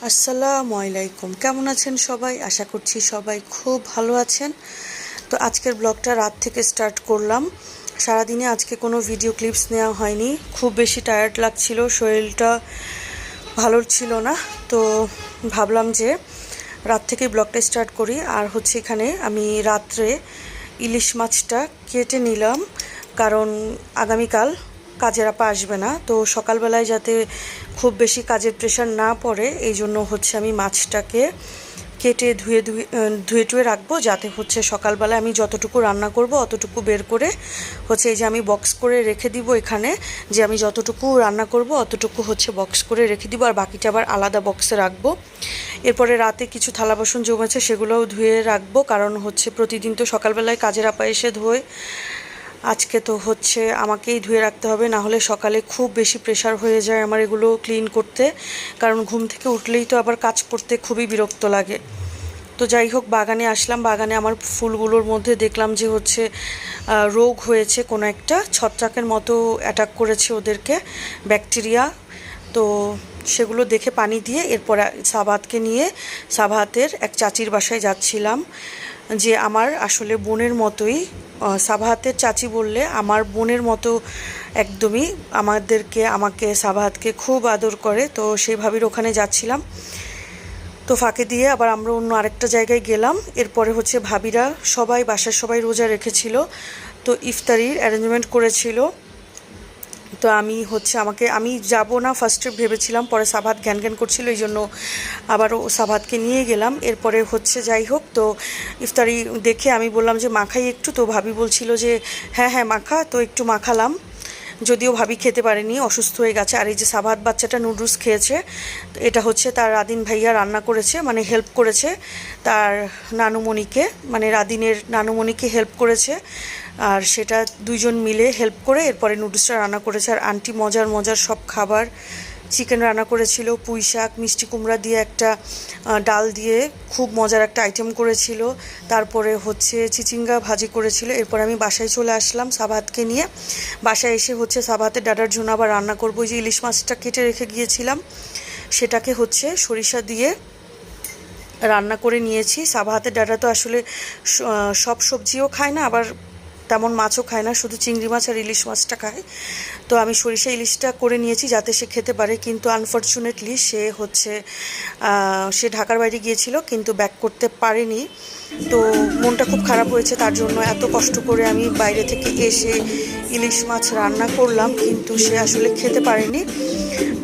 আসসালামু আলাইকুম, কেমন আছেন সবাই? আশা করছি সবাই খুব ভালো আছেন। তো আজকের ব্লগটা রাত থেকে স্টার্ট করলাম। সারাদিনে আজকে কোনো ভিডিও ক্লিপস নেওয়া হয়নি, খুব বেশি টায়ার্ড লাগছিল, শরীরটা ভালো ছিল না। তো ভাবলাম যে রাত থেকে ব্লগটা স্টার্ট করি। আর হচ্ছে এখানে আমি রাত্রে ইলিশ মাছটা কেটে নিলাম, কারণ আগামীকাল কাজের আপা আসবে না। তো সকালবেলায় যাতে খুব বেশি কাজের প্রেশার না পড়ে, এই জন্য হচ্ছে আমি মাছটাকে কেটে ধুয়ে টুয়ে রাখবো, যাতে হচ্ছে সকালবেলায় আমি যতটুকু রান্না করব অতটুকু বের করে হচ্ছে এই যে আমি বক্স করে রেখে দিব এখানে, যে আমি যতটুকু রান্না করব অতটুকু হচ্ছে বক্স করে রেখে দিব, আর বাকিটা আবার আলাদা বক্সে রাখবো। এরপরে রাতে কিছু থালা বাসন জমেছে, সেগুলোও ধুয়ে রাখবো, কারণ হচ্ছে প্রতিদিন তো সকালবেলায় কাজের আপা এসে ধোয়। আজকে তো হচ্ছে আমাকেই ধুয়ে রাখতে হবে, না হলে সকালে খুব বেশি প্রেশার হয়ে যায় আমার এগুলো ক্লিন করতে, কারণ ঘুম থেকে উঠলেই তো আবার কাজ করতে খুবই বিরক্ত লাগে। তো যাই হোক, বাগানে আসলাম। বাগানে আমার ফুলগুলোর মধ্যে দেখলাম যে হচ্ছে রোগ হয়েছে, কোনো একটা ছত্রাকের মতো অ্যাটাক করেছে ওদেরকে, ব্যাকটেরিয়া। তো সেগুলো দেখে পানি দিয়ে এরপর সাবাতকে নিয়ে সাবাতের এক চাচির বাসায় যাচ্ছিলাম, যে আমার আসলে বোনের মতোই। সাবাহাতের চাচি বললে আমার বোনের মতো একদমই, আমাকে সাবাহাতকে খুব আদর করে। তো সেই ভাবির ওখানে যাচ্ছিলাম। তো ফাঁকে দিয়ে আবার আমরা অন্য আরেকটা জায়গায় গেলাম। এরপরে হচ্ছে ভাবিরা সবাই, বাসার সবাই রোজা রেখেছিল, তো ইফতারির অ্যারেঞ্জমেন্ট করেছিল। তো আমি যাব না ফার্স্টে ভেবেছিলাম, পরে সাবাত জ্ঞান জ্ঞান করছিল, এই জন্য আবারও সাবাতকে নিয়ে গেলাম। এরপরে হচ্ছে যাই হোক, তো ইফতারি দেখে আমি বললাম যে মাখাই একটু। তো ভাবি বলছিল যে হ্যাঁ হ্যাঁ মাখা, তো একটু মাখালাম। যদিও ভাবি খেতে পারেনি, অসুস্থ হয়ে গেছে। আর এই যে সাবাত বাচ্চাটা নুডলস খেয়েছে, এটা হচ্ছে তার রাদিন ভাইয়া রান্না করেছে, মানে হেল্প করেছে তার নানুমণিকে, মানে রাদিনের নানুমণিকে হেল্প করেছে। আর সেটা দুইজন মিলে হেল্প করে এরপরে নুডলসটা রান্না করেছে। আর আন্টি মজার মজার সব খাবার, চিকেন রান্না করেছিল, পুঁই শাক, মিষ্টি কুমড়া দিয়ে একটা ডাল দিয়ে খুব মজার একটা আইটেম করেছিল। তারপরে হচ্ছে চিচিঙ্গা ভাজি করেছিল। এরপর আমি বাসায় চলে আসলাম সাবাতকে নিয়ে। বাসায় এসে হচ্ছে সাবাতের ডাটার জন্য আবার রান্না করবো। যে ইলিশ মাছটা কেটে রেখে গিয়েছিলাম, সেটাকে হচ্ছে সরিষা দিয়ে রান্না করে নিয়েছি। সাবাহাতের ডাটা তো আসলে সব সবজিও খায় না, আবার তেমন মাছও খায় না, শুধু চিংড়ি মাছ আর ইলিশ মাছটা খায়। তো আমি সরিষা ইলিশটা করে নিয়েছি যাতে সে খেতে পারে, কিন্তু আনফর্চুনেটলি সে ঢাকার বাইরে গিয়েছিল, কিন্তু ব্যাক করতে পারেনি। তো মনটা খুব খারাপ হয়েছে তার জন্য। এত কষ্ট করে আমি বাইরে থেকে এসে ইলিশ মাছ রান্না করলাম, কিন্তু সে আসলে খেতে পারেনি।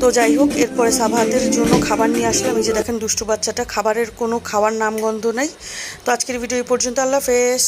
তো যাই হোক, এরপরে সাবাহাতের জন্য খাবার নিয়ে আসলাম। এই যে দেখেন দুষ্টু বাচ্চাটা, খাবারের কোনো খাওয়ার নামগন্ধ নাই। তো আজকের ভিডিও এই পর্যন্ত, আল্লাহ হাফেজ।